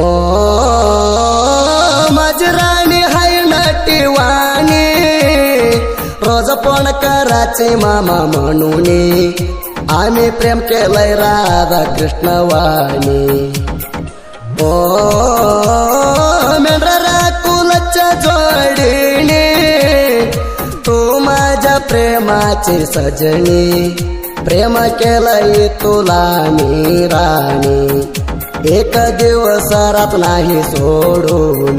ओ माझी राणी हाय नटीवाणी, रोज फोन करायचे मामा म्हणून, आम्ही प्रेम केलंय राधा कृष्ण वाणी। ओ मेंढरा कुलच्या जोडीने, तू माझ्या प्रेमाची सजनी, प्रेम केलंय तुला मी राणी, एक दिवस रात नाही सोडून।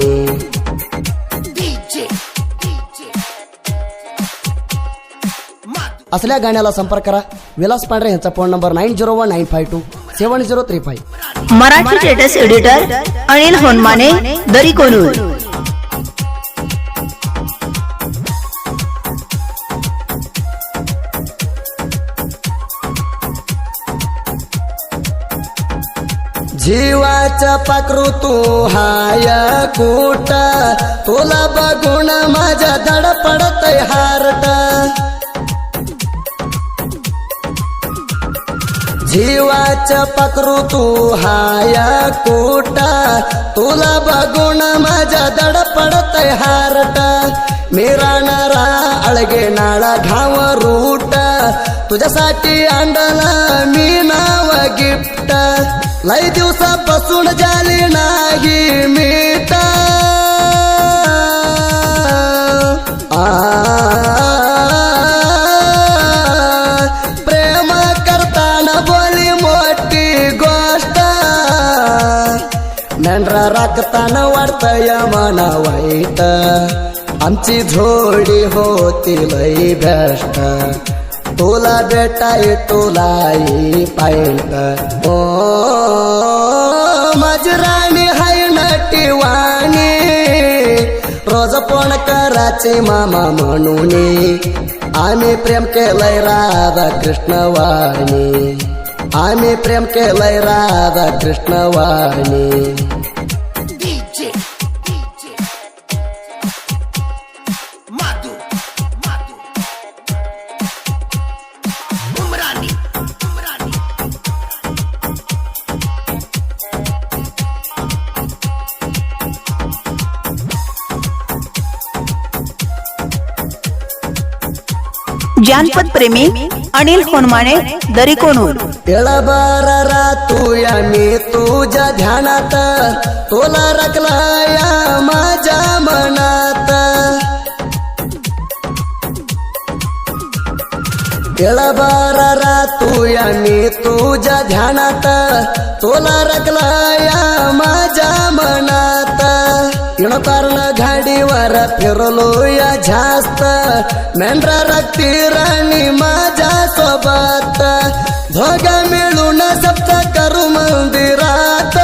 असल्या गाण्याला संपर्क करा विलास पांढरे यांचा phone number 9019527035। Marathi status editor Anil Honmane, दरी कोनूर। जीवाचा पाखरू तू हाय कुठ, तुला बघून माझ्या धडपडतय हार्ट। जीवाचा पाखरू तू हाय कुठ, तुला बघून माझ्या धडपडतय हार्ट। मी राहणारा अळगे नाळा घाव रूट, तुझ्यासाठी आणला मी नाव गिफ्ट, लय दिवसापासून झाली नाही मीट। प्रेम करताना बोली मोठी गोष्ट, मेंढरा राखताना वाटतय मना वाईट, आमची जोडी होती लय बेस्ट, तुला भेटाय तुलाई पाहिट। ओ माझी राणी हाय नटीवाणी, रोज फोन करायचे मामा म्हणून, आम्ही प्रेम केलंय राधा कृष्ण वाणी, आम्ही प्रेम केलंय राधा कृष्ण वाणी। जानपद प्रेमी अनिल होनमाने, दरी कोनूर। तेळाबार रातूया मी तुझ्या ध्यानात, तुला रखलाया माझ्या मनात। तेळाबार रातूया मी तुझ्या ध्यानात, तुला रखलाया माझ्या मनात। कारण गाडीवर फिरलो या जास्त, मेंढरा राखती राणी माझ्या सोबत, दोघा मिळून सप्त करू मंदिरात।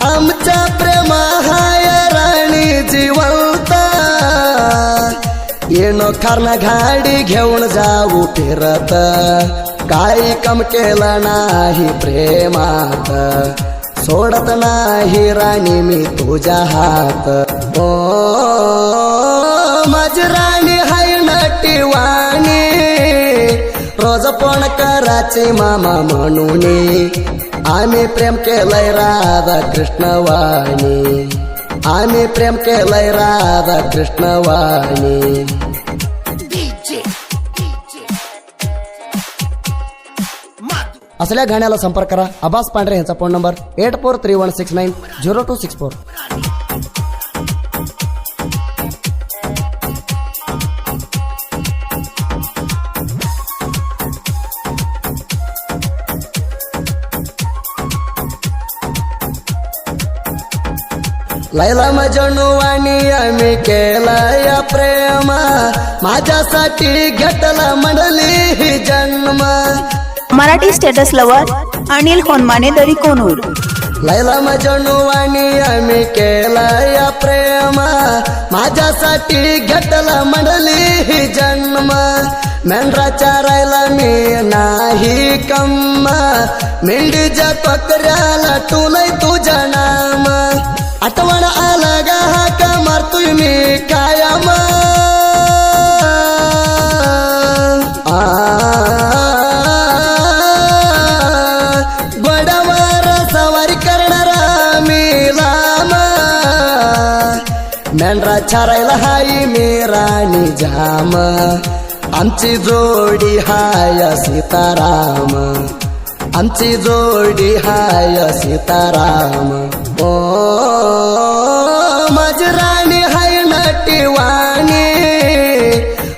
आमच्या प्रेम हाय राणी जिवंत, येणो कारण गाडी घेऊन जाऊ फिरत, काही कम केलं नाही प्रेमात, सोडत नाही राणी मी तुझ्या हात। ओ माझी राणी हाय नटीवाणी, रोज फोन करायचे मामा म्हणून, आम्ही प्रेम केलंय राधा कृष्ण वाणी, आम्ही प्रेम केलंय राधा कृष्ण वाणी। असल्या गाण्याला संपर्क करा अब्बास पांढरे यांचा फोन नंबर 8431690264। लैला मजनू आणि आम्ही केलाय प्रेम, माझ्यासाठी घेतला मंडली ही जन्म। मराठी स्टेटस लवर अनिल होनमाने, दरी कोनूर। लैला मजनू आणि आम्ही केलाय प्रेम, माझ्यासाठी घेतला मंडली ही जन्म। मेंढरा चारायला मी नाही कम, मेंढीच्या पकड्याला टुलय तुझा नाम। आठवण आला गा हाका मारतोय मी कायम। छारायला हाय मी राणी जाम आमची जोडी हाय सीताराम आमची जोडी हाय सीताराम ओ माझी राणी हाय नटीवाणी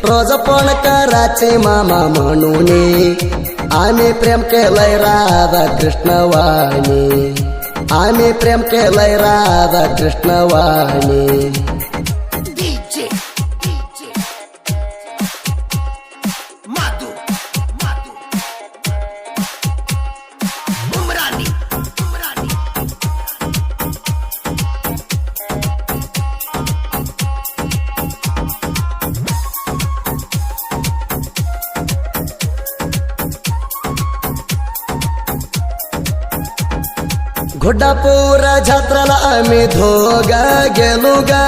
रोज फोन करायचे मामा म्हणून आम्ही प्रेम केलंय राधा कृष्ण वाणी आम्ही प्रेम केलंय राधा कृष्ण वाणी घोडापूर जत्राला आम्ही दोघा गेलो गा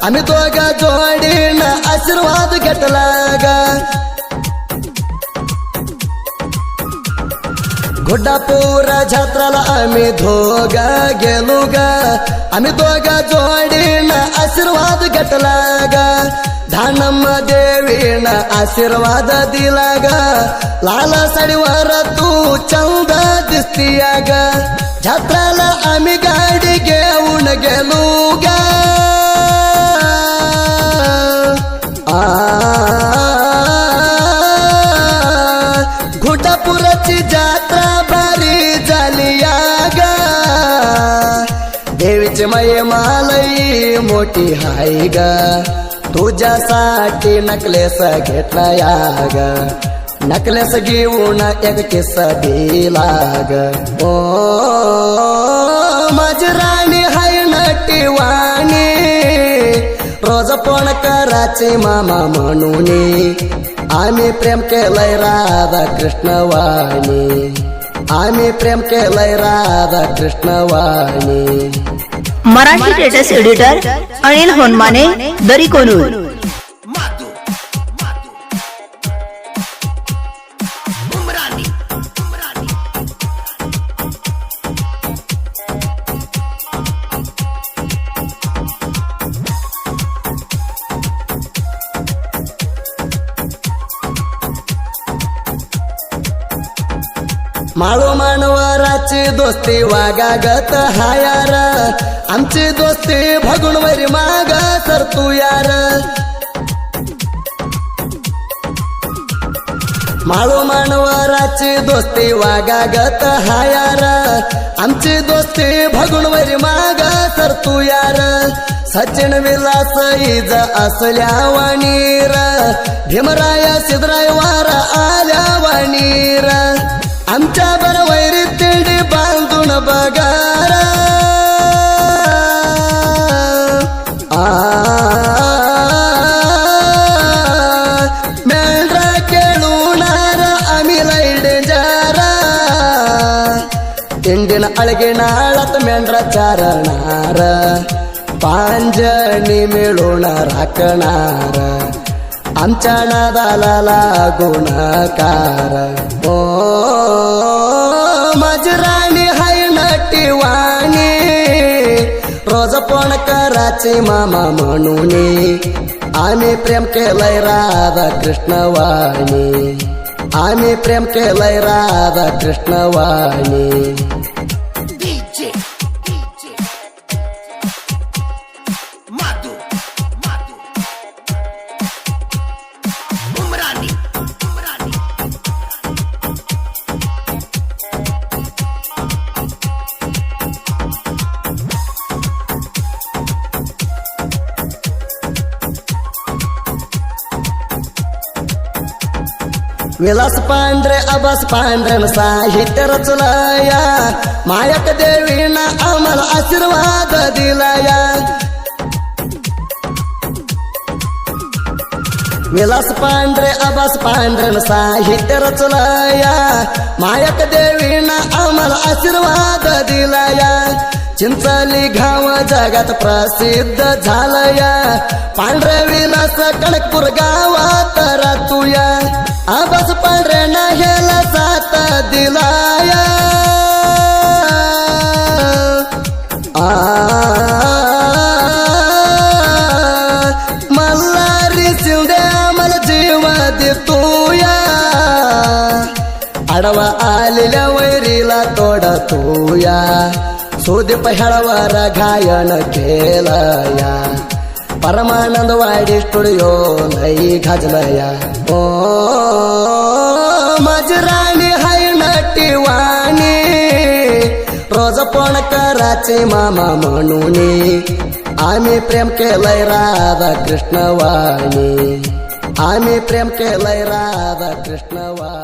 आम्ही दोघा जोडीनं आशीर्वाद घेतला गा घोडापूर जत्राला आम्ही दोघा गेलो गा आम्ही दोघा जोडीनं आशीर्वाद घेतला गा धानम देवीनं आशीर्वाद दिला गा लाल साडीवर तू चंद दिसतीया गा जत्राला आम्ही गाडी घेऊन गेलो गा घोटापुराची जत्रा भारी झाली या गा देवीची महिमालई मोठी हाय गा तुझ्यासाठी नकलेस घेतला या गा नकलेस घेऊन एक किस्सा दिला ग ओ माझी राणी हाय नटीवाणी रोज फोन करायचे मामा म्हणून आम्ही प्रेम केलंय राधा कृष्ण वाणी आम्ही प्रेम केलंय राधा कृष्ण वाणी मराठी स्टेटस एडिटर अनिल होनमाने दरी कोनूर माळो मानवराची दोस्ती वागागत हायार आमची दोस्ती भगुन वरी माग सर तू यार माळो मानवराची दोस्ती वागागत हायार आमची दोस्ती भगुन वरी माग सर तू यार सचिन विलास इज असल्या वाणीर भीमराय सिद्धराय वार आल्या वाणीर आमच्या बरोबर तिंडी बांधून बगार मेंढरा खेळूनार आम्ही लय डेंजर तिंडीन अळगिनाळात मेंढरा चारणार पांजणी मिळून राखणार आमच्या नादाला लागून कार ओ माझी राणी हाय नटीवाणी रोज फोन करायचे मामा म्हणून आम्ही प्रेम केलंय राधा कृष्ण वाणी आम्ही प्रेम केलंय राधा कृष्ण वाणी विलास पांढरे अबास पांढरे साहित्य रचलाया मायक देवीनं आम्हाला आशीर्वाद दिलाया विलास पांढरे अबास पांढरे साहित्य रचलाया मायक देवीनं आम्हाला आशीर्वाद दिलाया चिंचली घाव जगात प्रसिद्ध झालया पांढरे विलास कणकपूर गावात रातूया आबास पांढरे नाह्याला साथ दिलाया तुया सुदीप हेळवर गायन केलया परमानंद वाडी स्टुडिओ लई गाजलया ओ माझी राणी हाय नटीवाणी रोज फोन करायचे मामा म्हणून आम्ही प्रेम केलंय राधा कृष्ण वाणी आम्ही प्रेम केलंय राधा कृष्ण वाणी